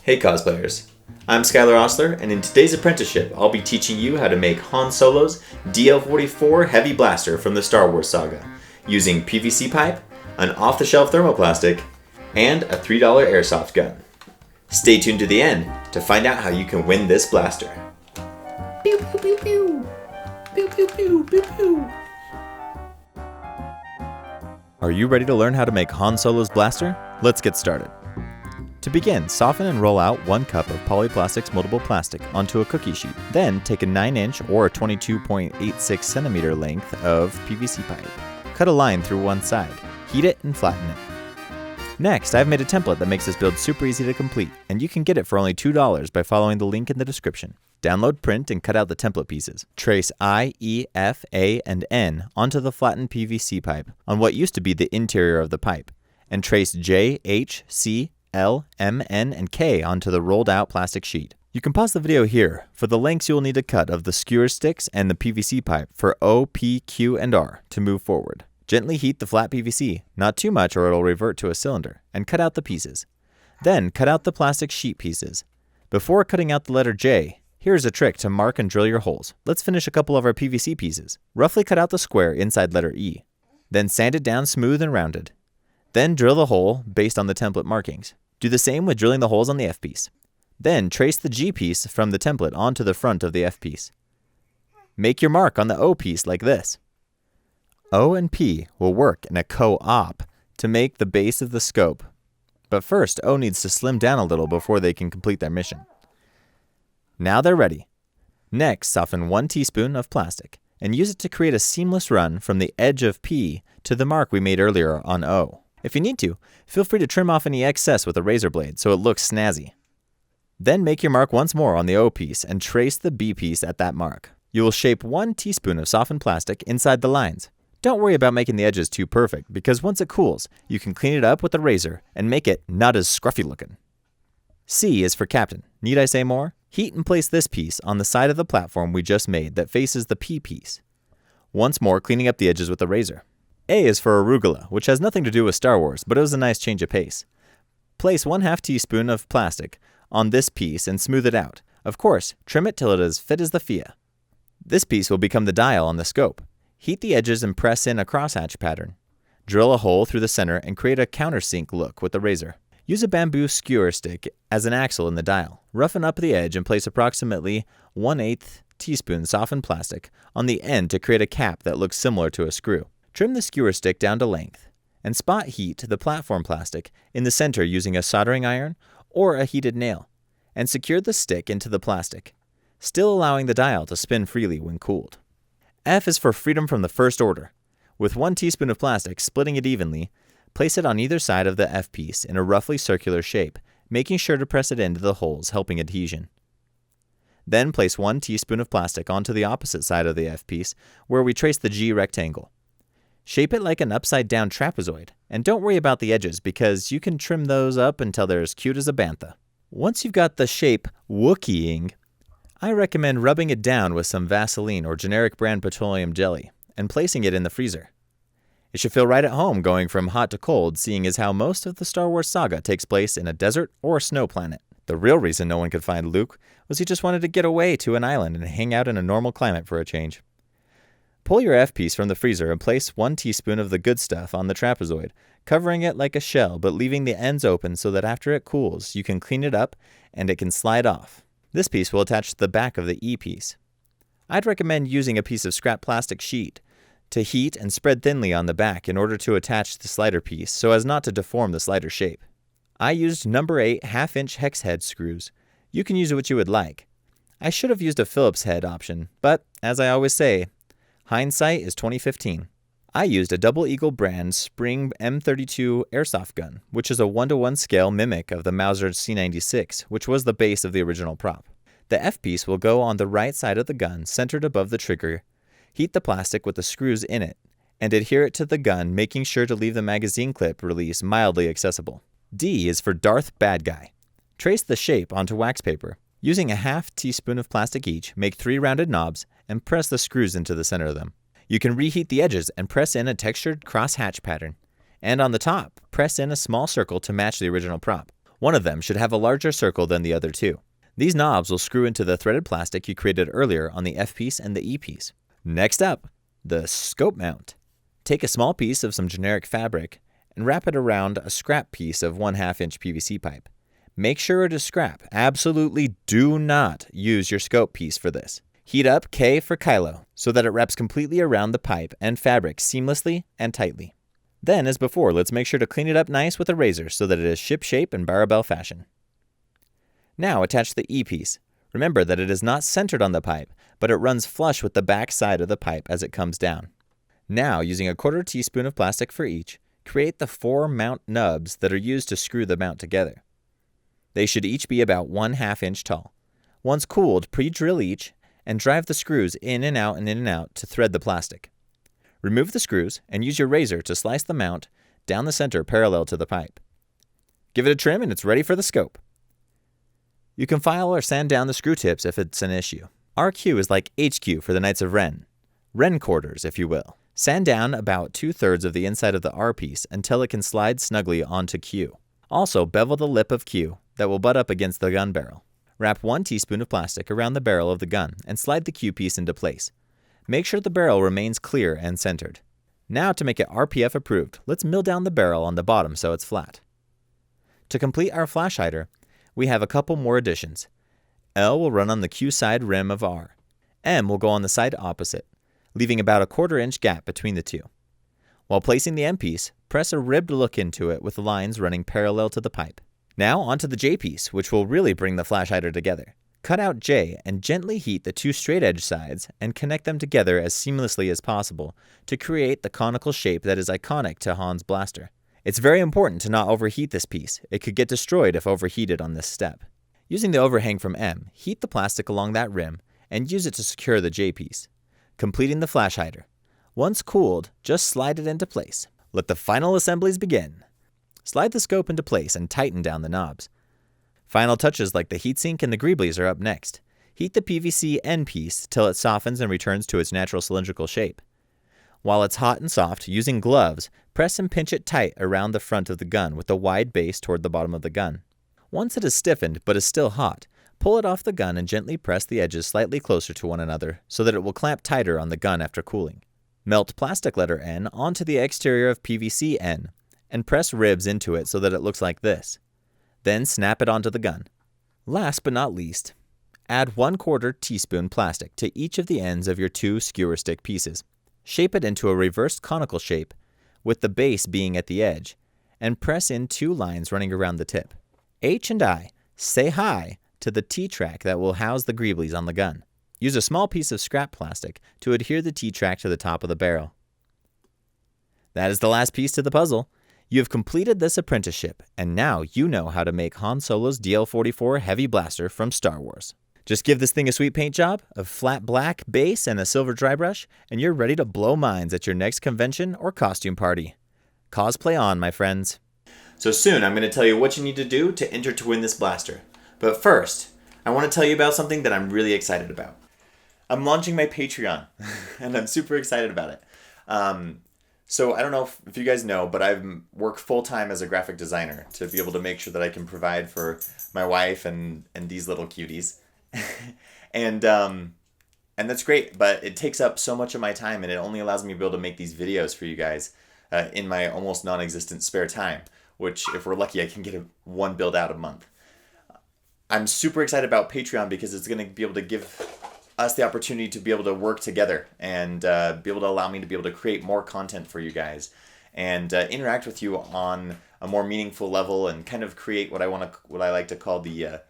Hey cosplayers, I'm Skylar Osler, and in today's apprenticeship, I'll be teaching you how to make Han Solo's DL-44 heavy blaster from the Star Wars saga, using PVC pipe, an off-the-shelf thermoplastic, and a $3 airsoft gun. Stay tuned to the end to find out how you can win this blaster. Pew pew pew pew! Pew pew pew pew pew! Are you ready to learn how to make Han Solo's blaster? Let's get started. To begin, soften and roll out 1 cup of Polyplastics moldable plastic onto a cookie sheet. Then take a 9-inch or 22.86 centimeter length of PVC pipe. Cut a line through one side. Heat it and flatten it. Next, I've made a template that makes this build super easy to complete, and you can get it for only $2 by following the link in the description. Download, print, and cut out the template pieces. Trace I, E, F, A, and N onto the flattened PVC pipe on what used to be the interior of the pipe, and trace J, H, C, L, M, N, and K onto the rolled out plastic sheet. You can pause the video here for the lengths you will need to cut of the skewer sticks and the PVC pipe for O, P, Q, and R to move forward. Gently heat the flat PVC, not too much or it'll revert to a cylinder, and cut out the pieces. Then cut out the plastic sheet pieces. Before cutting out the letter J, here's a trick to mark and drill your holes. Let's finish a couple of our PVC pieces. Roughly cut out the square inside letter E. Then sand it down smooth and rounded. Then drill the hole based on the template markings. Do the same with drilling the holes on the F piece. Then trace the G piece from the template onto the front of the F piece. Make your mark on the O piece like this. O and P will work in a co-op to make the base of the scope. But first, O needs to slim down a little before they can complete their mission. Now they're ready. Next, soften 1 teaspoon of plastic and use it to create a seamless run from the edge of P to the mark we made earlier on O. If you need to, feel free to trim off any excess with a razor blade so it looks snazzy. Then make your mark once more on the O piece and trace the B piece at that mark. You will shape 1 teaspoon of softened plastic inside the lines. Don't worry about making the edges too perfect, because once it cools, you can clean it up with a razor and make it not as scruffy looking. C is for Captain. Need I say more? Heat and place this piece on the side of the platform we just made that faces the P piece. Once more, cleaning up the edges with a razor. A is for Arugula, which has nothing to do with Star Wars, but it was a nice change of pace. Place 1/2 teaspoon of plastic on this piece and smooth it out. Of course, trim it till it is fit as the Fia. This piece will become the dial on the scope. Heat the edges and press in a crosshatch pattern. Drill a hole through the center and create a countersink look with the razor. Use a bamboo skewer stick as an axle in the dial. Roughen up the edge and place approximately 1/8 teaspoon softened plastic on the end to create a cap that looks similar to a screw. Trim the skewer stick down to length and spot heat the platform plastic in the center using a soldering iron or a heated nail, and secure the stick into the plastic, still allowing the dial to spin freely when cooled. F is for freedom from the first order. With 1 teaspoon of plastic, splitting it evenly, place it on either side of the F piece in a roughly circular shape, making sure to press it into the holes, helping adhesion. Then place 1 teaspoon of plastic onto the opposite side of the F piece, where we trace the G rectangle. Shape it like an upside-down trapezoid, and don't worry about the edges because you can trim those up until they're as cute as a bantha. Once you've got the shape Wookieing, I recommend rubbing it down with some Vaseline or generic brand petroleum jelly and placing it in the freezer. It should feel right at home going from hot to cold, seeing as how most of the Star Wars saga takes place in a desert or snow planet. The real reason no one could find Luke was he just wanted to get away to an island and hang out in a normal climate for a change. Pull your F piece from the freezer and place 1 teaspoon of the good stuff on the trapezoid, covering it like a shell but leaving the ends open so that after it cools, you can clean it up and it can slide off. This piece will attach to the back of the E piece. I'd recommend using a piece of scrap plastic sheet to heat and spread thinly on the back in order to attach the slider piece so as not to deform the slider shape. I used number 8 1/2-inch hex head screws. You can use what you would like. I should have used a Phillips head option, but as I always say, hindsight is 2015. I used a Double Eagle brand Spring M32 Airsoft Gun, which is a 1:1 scale mimic of the Mauser C96, which was the base of the original prop. The F piece will go on the right side of the gun, centered above the trigger. Heat the plastic with the screws in it, and adhere it to the gun, making sure to leave the magazine clip release mildly accessible. D is for Darth Bad Guy. Trace the shape onto wax paper. Using a 1/2 teaspoon of plastic each, make 3 rounded knobs and press the screws into the center of them. You can reheat the edges and press in a textured cross-hatch pattern. And on the top, press in a small circle to match the original prop. One of them should have a larger circle than the other two. These knobs will screw into the threaded plastic you created earlier on the F piece and the E piece. Next up, the scope mount. Take a small piece of some generic fabric and wrap it around a scrap piece of 1/2 inch PVC pipe. Make sure it is scrap. Absolutely do not use your scope piece for this. Heat up K for Kylo so that it wraps completely around the pipe and fabric seamlessly and tightly. Then, as before, let's make sure to clean it up nice with a razor so that it is ship shape and barbell fashion. Now attach the E piece. Remember that it is not centered on the pipe, but it runs flush with the back side of the pipe as it comes down. Now, using a 1/4 teaspoon of plastic for each, create the 4 mount nubs that are used to screw the mount together. They should each be about 1/2 inch tall. Once cooled, pre-drill each and drive the screws in and out to thread the plastic. Remove the screws and use your razor to slice the mount down the center parallel to the pipe. Give it a trim and it's ready for the scope. You can file or sand down the screw tips if it's an issue. RQ is like HQ for the Knights of Ren. Ren quarters, if you will. Sand down about 2/3 of the inside of the R piece until it can slide snugly onto Q. Also, bevel the lip of Q that will butt up against the gun barrel. Wrap 1 teaspoon of plastic around the barrel of the gun and slide the Q piece into place. Make sure the barrel remains clear and centered. Now to make it RPF approved, let's mill down the barrel on the bottom so it's flat. To complete our flash hider, we have a couple more additions. L will run on the Q side rim of R. M will go on the side opposite, leaving about a 1/4 inch gap between the two. While placing the M piece, press a ribbed look into it with lines running parallel to the pipe. Now onto the J piece, which will really bring the flash hider together. Cut out J and gently heat the 2 straight edge sides and connect them together as seamlessly as possible to create the conical shape that is iconic to Han's blaster. It's very important to not overheat this piece. It could get destroyed if overheated on this step. Using the overhang from M, heat the plastic along that rim and use it to secure the J piece, completing the flash hider. Once cooled, just slide it into place. Let the final assemblies begin. Slide the scope into place and tighten down the knobs. Final touches like the heatsink and the greeblies are up next. Heat the PVC end piece till it softens and returns to its natural cylindrical shape. While it's hot and soft, using gloves, press and pinch it tight around the front of the gun with a wide base toward the bottom of the gun. Once it is stiffened but is still hot, pull it off the gun and gently press the edges slightly closer to one another so that it will clamp tighter on the gun after cooling. Melt plastic letter N onto the exterior of PVC N and press ribs into it so that it looks like this. Then snap it onto the gun. Last but not least, add 1/4 teaspoon plastic to each of the ends of your 2 skewer stick pieces. Shape it into a reversed conical shape with the base being at the edge and press in 2 lines running around the tip. H and I say hi to the T-track that will house the greeblies on the gun. Use a small piece of scrap plastic to adhere the T-track to the top of the barrel. That is the last piece to the puzzle. You have completed this apprenticeship, and now you know how to make Han Solo's DL-44 heavy blaster from Star Wars. Just give this thing a sweet paint job, a flat black base, and a silver dry brush, and you're ready to blow minds at your next convention or costume party. Cosplay on, my friends. So soon I'm going to tell you what you need to do to enter to win this blaster. But first, I want to tell you about something that I'm really excited about. I'm launching my Patreon, and I'm super excited about it. So I don't know if you guys know, but I work full-time as a graphic designer to be able to make sure that I can provide for my wife and these little cuties. and that's great, but it takes up so much of my time, and it only allows me to be able to make these videos for you guys in my almost non-existent spare time, which, if we're lucky, I can get one build out a month. I'm super excited about Patreon because it's going to be able to give us the opportunity to be able to work together and be able to allow me to be able to create more content for you guys and interact with you on a more meaningful level and kind of create what I like to call the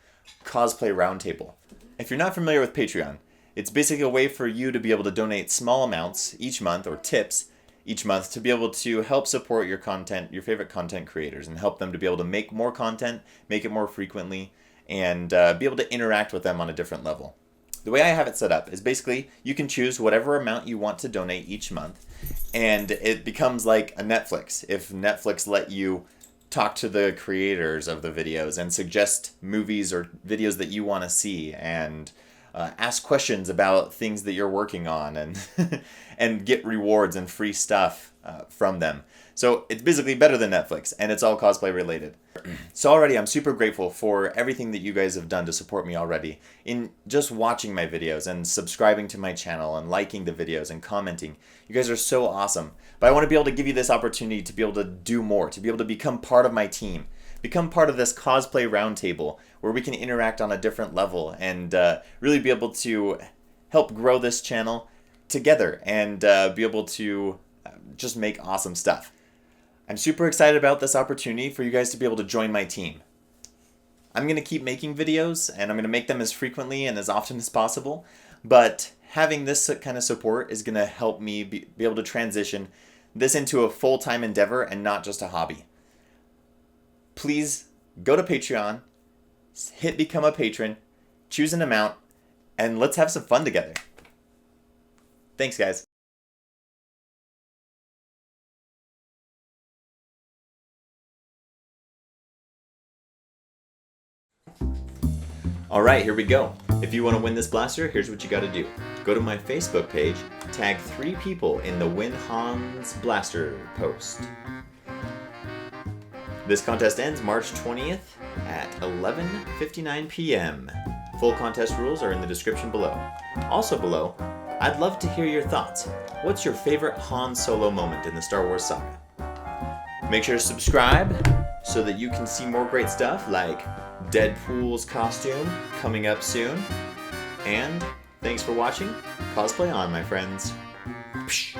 cosplay roundtable. If you're not familiar with Patreon, it's basically a way for you to be able to donate small amounts each month or tips each month to be able to help support your content, your favorite content creators, and help them to be able to make more content, make it more frequently, and be able to interact with them on a different level. The way I have it set up is basically you can choose whatever amount you want to donate each month, and it becomes like a Netflix. If Netflix let you talk to the creators of the videos and suggest movies or videos that you want to see and ask questions about things that you're working on, and and get rewards and free stuff from them. So it's basically better than Netflix, and it's all cosplay related. So already I'm super grateful for everything that you guys have done to support me already in just watching my videos and subscribing to my channel and liking the videos and commenting. You guys are so awesome. But I want to be able to give you this opportunity to be able to do more, to be able to become part of my team, become part of this cosplay roundtable where we can interact on a different level and really be able to help grow this channel together and be able to just make awesome stuff. I'm super excited about this opportunity for you guys to be able to join my team. I'm going to keep making videos, and I'm going to make them as frequently and as often as possible, but having this kind of support is going to help me be able to transition this into a full-time endeavor and not just a hobby. Please go to Patreon, hit become a patron, choose an amount, and let's have some fun together. Thanks, guys. Alright, here we go. If you want to win this blaster, here's what you gotta do. Go to my Facebook page, tag 3 people in the Win Hans Blaster post. This contest ends March 20th at 11:59 p.m. Full contest rules are in the description below. Also below, I'd love to hear your thoughts. What's your favorite Han Solo moment in the Star Wars saga? Make sure to subscribe so that you can see more great stuff like Deadpool's costume coming up soon. And thanks for watching. Cosplay on, my friends. Psh.